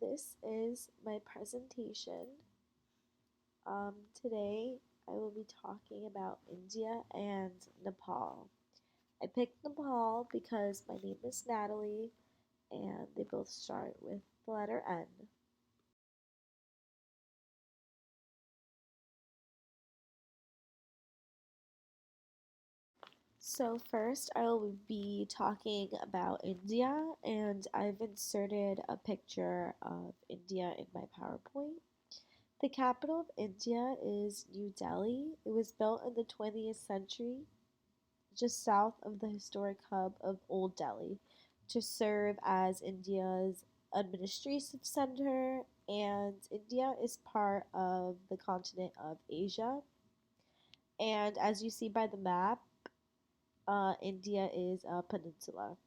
This is my presentation. Today I will be talking about India and Nepal. I picked Nepal because my name is Natalie and they both start with the letter N. So first I will be talking about India and I've inserted a picture of India in my PowerPoint. The capital of India is New Delhi. It was built in the 20th century just south of the historic hub of Old Delhi to serve as India's administrative center, and India is part of the continent of Asia. And as you see by the map, India is a peninsula.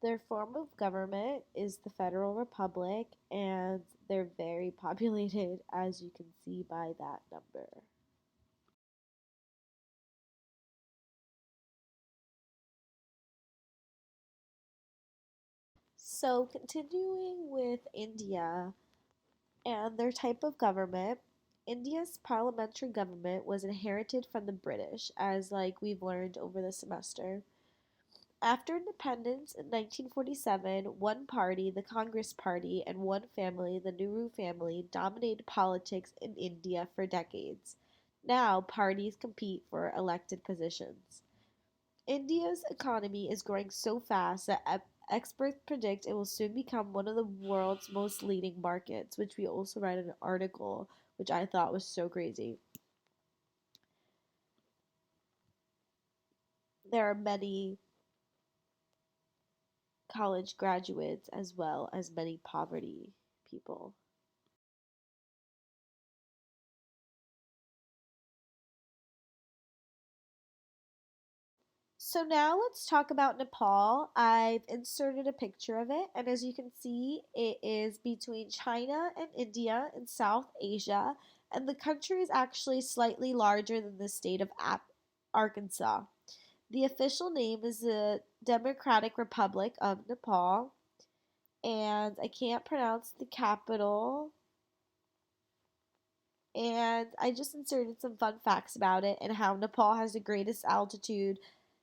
Their form of government is the Federal Republic, and they're very populated, as you can see by that number. So, continuing with India, and their type of government. India's parliamentary government was inherited from the British, as like we've learned over the semester. After independence in 1947, one party, the Congress Party, and one family, the Nehru family, dominated politics in India for decades. Now, parties compete for elected positions. India's economy is growing so fast that experts predict it will soon become one of the world's most leading markets, which we also read in an article, which I thought was so crazy. There are many college graduates as well as many poverty people. So now let's talk about Nepal. I've inserted a picture of it, and as you can see, it is between China and India in South Asia, and the country is actually slightly larger than the state of Arkansas. The official name is the Democratic Republic of Nepal, and I can't pronounce the capital. And I just inserted some fun facts about it and how Nepal has the greatest altitude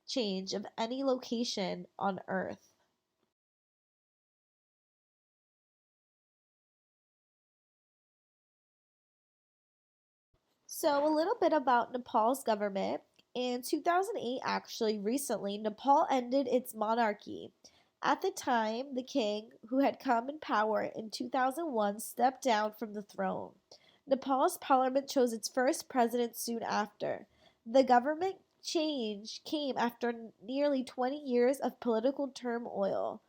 change of any location on Earth. So, a little bit about Nepal's government. In 2008, actually, recently, Nepal ended its monarchy. At the time, the king, who had come in power in 2001, stepped down from the throne. Nepal's parliament chose its first president soon after. The government change came after nearly 20 years of political turmoil.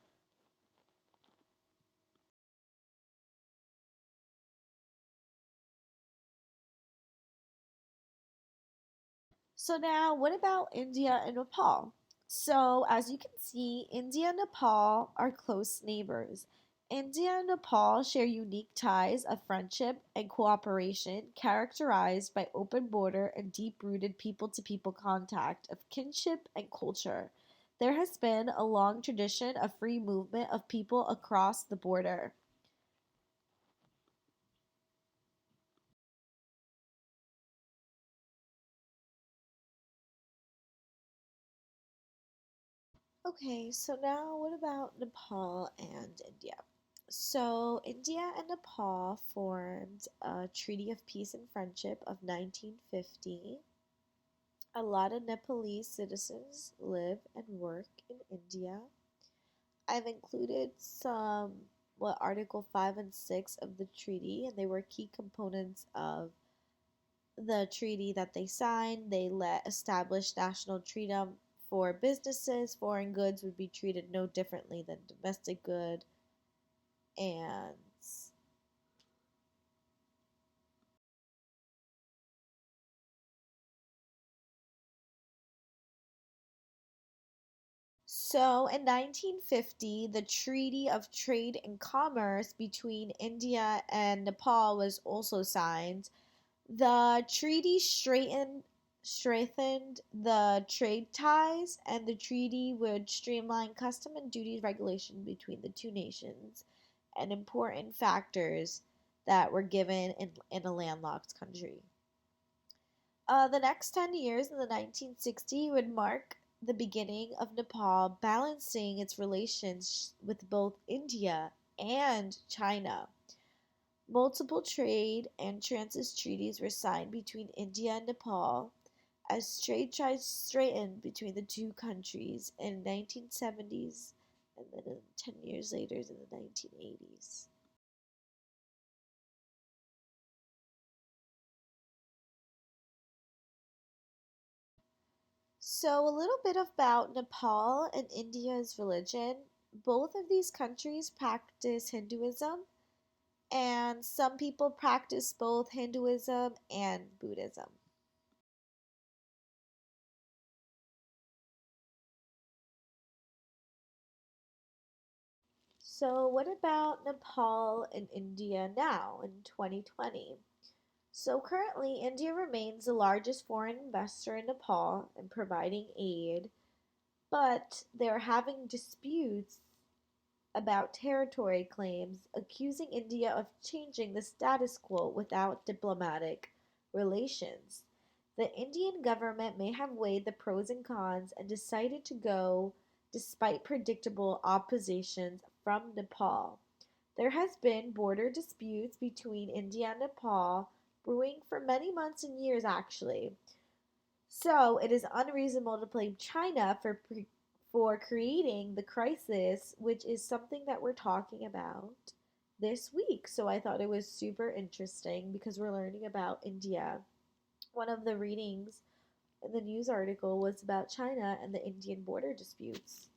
So now, what about India and Nepal? So, as you can see, India and Nepal are close neighbors. India and Nepal share unique ties of friendship and cooperation characterized by open border and deep-rooted people-to-people contact of kinship and culture. There has been a long tradition of free movement of people across the border. Okay, so now what about Nepal and India? So, India and Nepal formed a Treaty of Peace and Friendship of 1950. A lot of Nepalese citizens live and work in India. I've included Article 5 and 6 of the treaty, and they were key components of the treaty that they signed. They let establish national freedom for businesses. Foreign goods would be treated no differently than domestic good, and so in 1950, the Treaty of Trade and Commerce between India and Nepal was also signed. The treaty strengthened the trade ties, and the treaty would streamline custom and duties regulation between the two nations. and important factors that were given in a landlocked country. The next 10 years in the 1960s would mark the beginning of Nepal balancing its relations with both India and China. Multiple trade and transit treaties were signed between India and Nepal as trade ties straightened between the two countries in the 1970s and then 10 years later in the 1980s. So, a little bit about Nepal and India's religion. Both of these countries practice Hinduism, and some people practice both Hinduism and Buddhism. So, what about Nepal and India now in 2020? So, currently, India remains the largest foreign investor in Nepal and providing aid, but they're having disputes about territory claims, accusing India of changing the status quo without diplomatic relations. The Indian government may have weighed the pros and cons and decided to go despite predictable oppositions from Nepal. There has been border disputes between India and Nepal brewing for many months and years actually. So it is unreasonable to blame China for creating the crisis, which is something that we're talking about this week. So I thought it was super interesting because we're learning about India. One of the readings in the news article was about China and the Indian border disputes.